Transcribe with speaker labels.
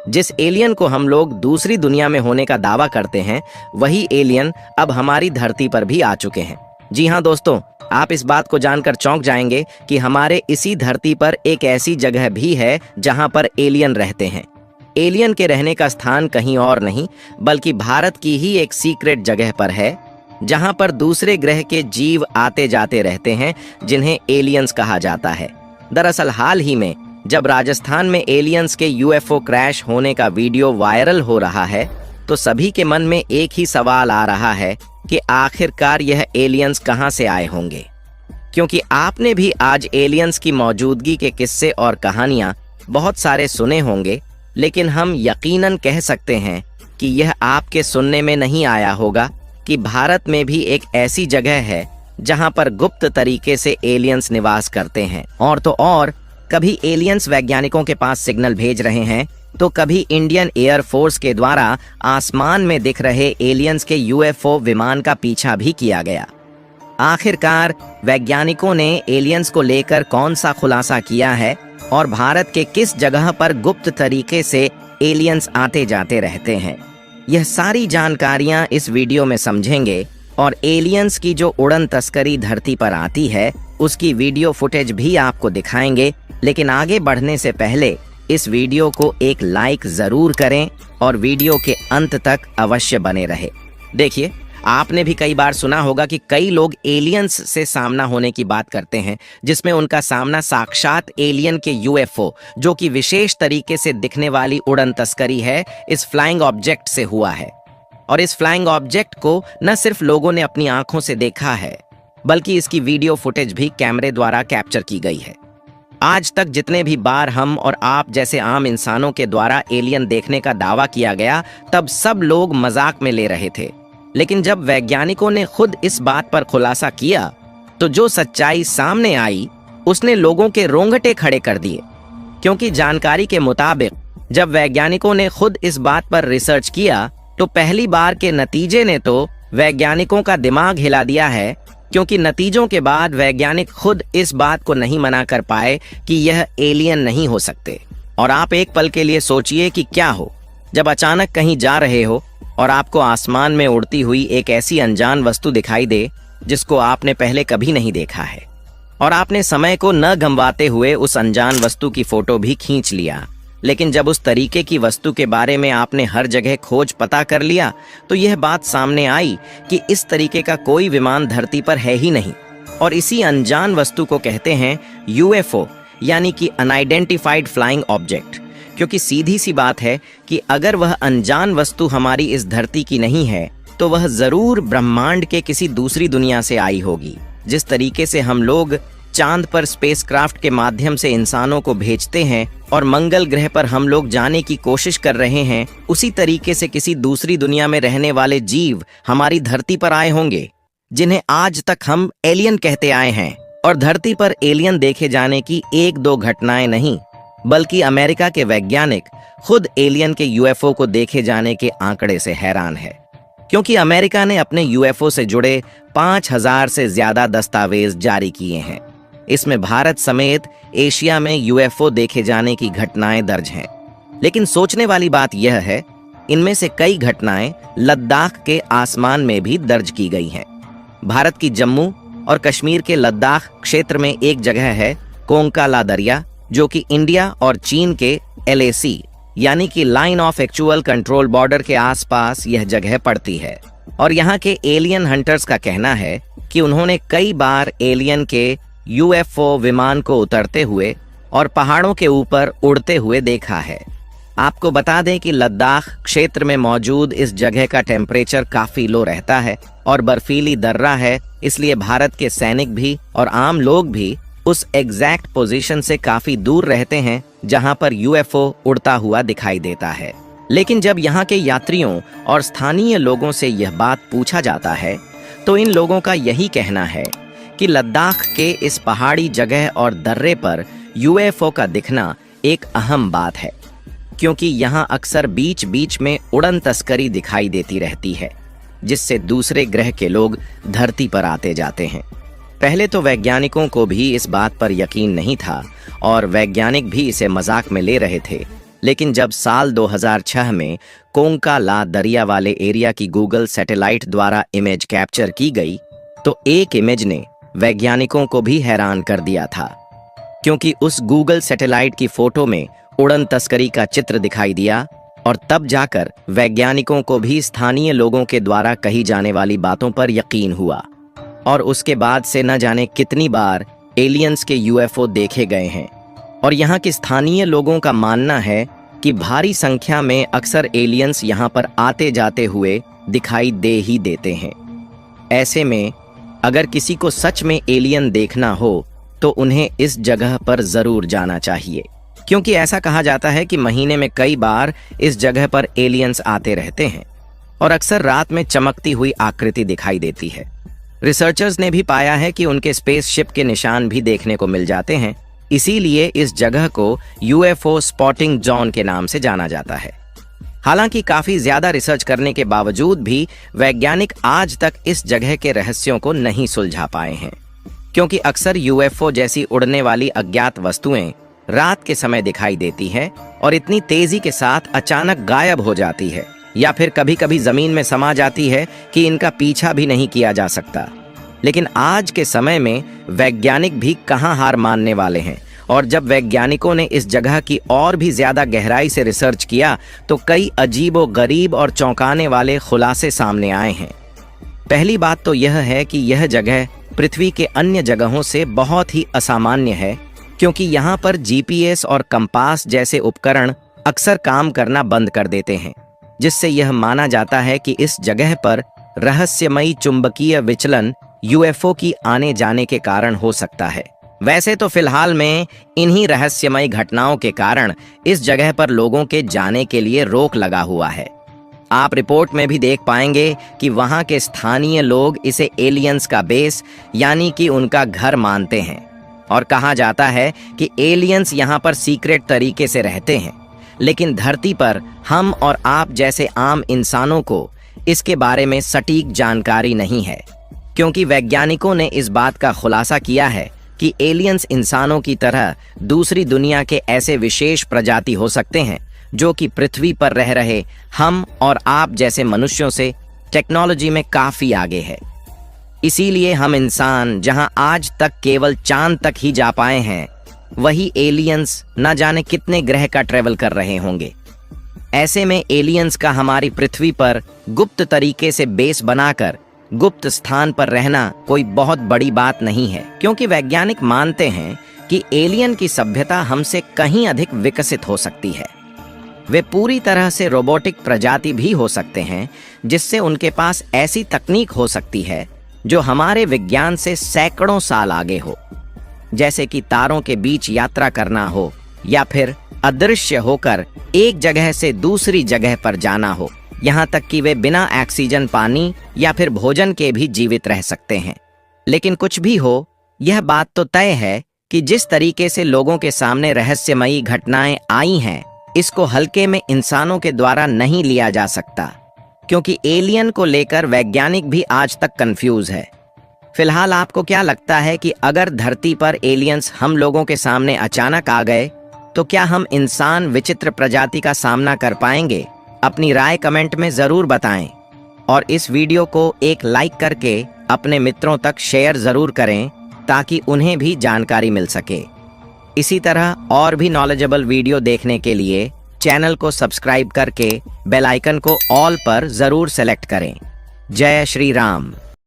Speaker 1: जिस एलियन को हम लोग दूसरी दुनिया में होने का दावा करते हैं, वही एलियन अब हमारी धरती पर भी आ चुके हैं। जी हाँ दोस्तों, आप इस बात को जानकर चौंक जाएंगे कि हमारे इसी धरती पर एक ऐसी जगह भी है जहां पर एलियन रहते हैं। एलियन के रहने का स्थान कहीं और नहीं बल्कि भारत की ही एक सीक्रेट जगह पर है, जहां पर दूसरे ग्रह के जीव आते जाते रहते हैं, जिन्हें एलियंस कहा जाता है। दरअसल हाल ही में जब राजस्थान में एलियंस के यूएफओ क्रैश होने का वीडियो वायरल हो रहा है, तो सभी के मन में एक ही सवाल आ रहा है कि आखिरकार यह एलियंस कहां से आए होंगे। क्योंकि आपने भी आज एलियंस की मौजूदगी के किस्से और कहानियां बहुत सारे सुने होंगे, लेकिन हम यकीनन कह सकते हैं कि यह आपके सुनने में नहीं आया होगा कि भारत में भी एक ऐसी जगह है जहां पर गुप्त तरीके से एलियंस निवास करते हैं। और तो और कभी एलियंस वैज्ञानिकों के पास सिग्नल भेज रहे हैं, तो कभी इंडियन एयर फोर्स के द्वारा आसमान में दिख रहे एलियंस के यूएफओ विमान का पीछा भी किया गया। आखिरकार वैज्ञानिकों ने एलियंस को लेकर कौन सा खुलासा किया है और भारत के किस जगह पर गुप्त तरीके से एलियंस आते जाते रहते हैं, यह सारी जानकारियां इस वीडियो में समझेंगे। और एलियंस की जो उड़न तस्करी धरती पर आती है, उसकी वीडियो फुटेज भी आपको दिखाएंगे। लेकिन आगे बढ़ने से पहले इस वीडियो को एक लाइक जरूर करें और वीडियो के अंत तक अवश्य बने रहे। देखिए, आपने भी कई बार सुना होगा कि कई लोग एलियंस से सामना होने की बात करते हैं, जिसमें उनका सामना साक्षात एलियन के यूएफओ, जो कि विशेष तरीके से दिखने वाली उड़न तस्करी है, इस फ्लाइंग ऑब्जेक्ट से हुआ है। और इस फ्लाइंग ऑब्जेक्ट को न सिर्फ लोगों ने अपनी आंखों से देखा है, बल्कि इसकी वीडियो फुटेज भी कैमरे द्वारा कैप्चर की गई है। आज तक जितने भी बार हम और आप जैसे आम इंसानों के द्वारा एलियन देखने का दावा किया गया, तब सब लोग मजाक में ले रहे थे। लेकिन जब वैज्ञानिकों ने खुद इस बात पर खुलासा किया, तो जो सच्चाई सामने आई उसने लोगों के रोंगटे खड़े कर दिए। क्योंकि जानकारी के मुताबिक जब वैज्ञानिकों ने खुद इस बात पर रिसर्च किया, तो पहली बार के नतीजे ने तो वैज्ञानिकों का दिमाग हिला दिया है। क्योंकि नतीजों के बाद वैज्ञानिक खुद इस बात को नहीं मना कर पाए कि यह एलियन नहीं हो सकते। और आप एक पल के लिए सोचिए कि क्या हो जब अचानक कहीं जा रहे हो और आपको आसमान में उड़ती हुई एक ऐसी अनजान वस्तु दिखाई दे जिसको आपने पहले कभी नहीं देखा है, और आपने समय को न गंवाते हुए उस अनजान वस्तु की फोटो भी खींच लिया। लेकिन जब उस तरीके की वस्तु के बारे में आपने हर जगह खोज पता कर लिया, तो यह बात सामने आई कि इस तरीके का कोई विमान धरती पर है ही नहीं। और इसी अनजान वस्तु को कहते हैं यूएफओ, यानी कि अनआइडेंटिफाइड फ्लाइंग ऑब्जेक्ट। क्योंकि सीधी सी बात है कि अगर वह अनजान वस्तु हमारी इस धरती की नहीं है, तो वह जरूर ब्रह्मांड के किसी दूसरी दुनिया से आई होगी। जिस तरीके से हम लोग चांद पर स्पेसक्राफ्ट के माध्यम से इंसानों को भेजते हैं और मंगल ग्रह पर हम लोग जाने की कोशिश कर रहे हैं, उसी तरीके से किसी दूसरी दुनिया में रहने वाले जीव हमारी धरती पर आए होंगे, जिन्हें आज तक हम एलियन कहते आए हैं। और धरती पर एलियन देखे जाने की एक दो घटनाएं नहीं, बल्कि अमेरिका के वैज्ञानिक खुद एलियन के यूएफओ को देखे जाने के आंकड़े से हैरान है। क्योंकि अमेरिका ने अपने यूएफओ से जुड़े 5000 से ज्यादा दस्तावेज जारी किए हैं। इसमें भारत समेत एशिया में यूएफओ देखे जाने की घटनाएं दर्ज हैं। लेकिन सोचने वाली बात यह है, इनमें से कई घटनाएं लद्दाख के आसमान में भी दर्ज की गई हैं। भारत की जम्मू और कश्मीर के लद्दाख क्षेत्र में एक जगह है कोंकाला दरिया, जो कि इंडिया और चीन के LAC यानी कि line of actual control border के आसपास यह जगह पड़ती है। और यहाँ के एलियन हंटर्स का कहना है कि उन्होंने कई बार एलियन के यूएफओ विमान को उतरते हुए और पहाड़ों के ऊपर उड़ते हुए देखा है। आपको बता दें कि लद्दाख क्षेत्र में मौजूद इस जगह का टेम्परेचर काफी लो रहता है और बर्फीली दर्रा है, इसलिए भारत के सैनिक भी और आम लोग भी उस एग्जैक्ट पोजीशन से काफी दूर रहते हैं जहां पर यूएफओ उड़ता हुआ दिखाई देता है। लेकिन जब यहाँ के यात्रियों और स्थानीय लोगों से यह बात पूछा जाता है, तो इन लोगों का यही कहना है कि लद्दाख के इस पहाड़ी जगह और दर्रे पर यूएफओ का दिखना एक अहम बात है। क्योंकि यहाँ अक्सर बीच बीच में उड़न तस्करी दिखाई देती रहती है, जिससे दूसरे ग्रह के लोग धरती पर आते जाते हैं। पहले तो वैज्ञानिकों को भी इस बात पर यकीन नहीं था और वैज्ञानिक भी इसे मजाक में ले रहे थे। लेकिन जब साल 2006 में कोंका ला दरिया वाले एरिया की गूगल सैटेलाइट द्वारा इमेज कैप्चर की गई तो एक इमेज ने वैज्ञानिकों को भी हैरान कर दिया था, क्योंकि उस गूगल सैटेलाइट की फोटो में उड़न तस्करी का चित्र दिखाई दिया और तब जाकर वैज्ञानिकों को भी स्थानीय लोगों के द्वारा कही जाने वाली बातों पर यकीन हुआ। और उसके बाद से न जाने कितनी बार एलियंस के यूएफओ देखे गए हैं और यहाँ के स्थानीय लोगों का मानना है कि भारी संख्या में अक्सर एलियंस यहाँ पर आते जाते हुए दिखाई दे ही देते हैं। ऐसे में अगर किसी को सच में एलियन देखना हो तो उन्हें इस जगह पर जरूर जाना चाहिए, क्योंकि ऐसा कहा जाता है कि महीने में कई बार इस जगह पर एलियंस आते रहते हैं और अक्सर रात में चमकती हुई आकृति दिखाई देती है। रिसर्चर्स ने भी पाया है कि उनके स्पेसशिप के निशान भी देखने को मिल जाते हैं, इसीलिए इस जगह को यूएफओ स्पॉटिंग जोन के नाम से जाना जाता है। हालांकि काफी ज्यादा रिसर्च करने के बावजूद भी वैज्ञानिक आज तक इस जगह के रहस्यों को नहीं सुलझा पाए हैं, क्योंकि अक्सर यूएफओ जैसी उड़ने वाली अज्ञात वस्तुएं रात के समय दिखाई देती है और इतनी तेजी के साथ अचानक गायब हो जाती है या फिर कभी कभी जमीन में समा जाती है कि इनका पीछा भी नहीं किया जा सकता। लेकिन आज के समय में वैज्ञानिक भी कहां हार मानने वाले हैं, और जब वैज्ञानिकों ने इस जगह की और भी ज्यादा गहराई से रिसर्च किया तो कई अजीबो गरीब और चौंकाने वाले खुलासे सामने आए हैं। पहली बात तो यह है कि यह जगह पृथ्वी के अन्य जगहों से बहुत ही असामान्य है, क्योंकि यहाँ पर जीपीएस और कंपास जैसे उपकरण अक्सर काम करना बंद कर देते हैं, जिससे यह माना जाता है कि इस जगह पर रहस्यमयी चुंबकीय विचलन यूएफओ की आने जाने के कारण हो सकता है। वैसे तो फिलहाल में इन्हीं रहस्यमयी घटनाओं के कारण इस जगह पर लोगों के जाने के लिए रोक लगा हुआ है। आप रिपोर्ट में भी देख पाएंगे कि वहां के स्थानीय लोग इसे एलियंस का बेस यानी कि उनका घर मानते हैं और कहा जाता है कि एलियंस यहां पर सीक्रेट तरीके से रहते हैं, लेकिन धरती पर हम और आप जैसे आम इंसानों को इसके बारे में सटीक जानकारी नहीं है, क्योंकि वैज्ञानिकों ने इस बात का खुलासा किया है कि एलियंस इंसानों की तरह दूसरी दुनिया के ऐसे विशेष प्रजाति हो सकते हैं जो कि पृथ्वी पर रह रहे हम और आप जैसे मनुष्यों से टेक्नोलॉजी में काफी आगे है। इसीलिए हम इंसान जहां आज तक केवल चांद तक ही जा पाए हैं, वही एलियंस न जाने कितने ग्रह का ट्रेवल कर रहे होंगे। ऐसे में एलियंस का हमारी पृथ्वी पर गुप्त तरीके से बेस बनाकर गुप्त स्थान पर रहना कोई बहुत बड़ी बात नहीं है, क्योंकि वैज्ञानिक मानते हैं कि एलियन की सभ्यता हमसे कहीं अधिक विकसित हो सकती है। वे पूरी तरह से रोबोटिक प्रजाति भी हो सकते हैं, जिससे उनके पास ऐसी तकनीक हो सकती है जो हमारे विज्ञान से सैकड़ों साल आगे हो, जैसे कि तारों के बीच यात्रा करना हो या फिर अदृश्य होकर एक जगह से दूसरी जगह पर जाना हो, यहाँ तक कि वे बिना ऑक्सीजन, पानी या फिर भोजन के भी जीवित रह सकते हैं। लेकिन कुछ भी हो, यह बात तो तय है कि जिस तरीके से लोगों के सामने रहस्यमयी घटनाएं आई हैं, इसको हल्के में इंसानों के द्वारा नहीं लिया जा सकता, क्योंकि एलियन को लेकर वैज्ञानिक भी आज तक कंफ्यूज है। फिलहाल आपको क्या लगता है कि अगर धरती पर एलियंस हम लोगों के सामने अचानक आ गए तो क्या हम इंसान विचित्र प्रजाति का सामना कर पाएंगे? अपनी राय कमेंट में जरूर बताएं और इस वीडियो को एक लाइक करके अपने मित्रों तक शेयर जरूर करें ताकि उन्हें भी जानकारी मिल सके। इसी तरह और भी नॉलेजेबल वीडियो देखने के लिए चैनल को सब्सक्राइब करके बेल आइकन को ऑल पर जरूर सेलेक्ट करें। जय श्री राम।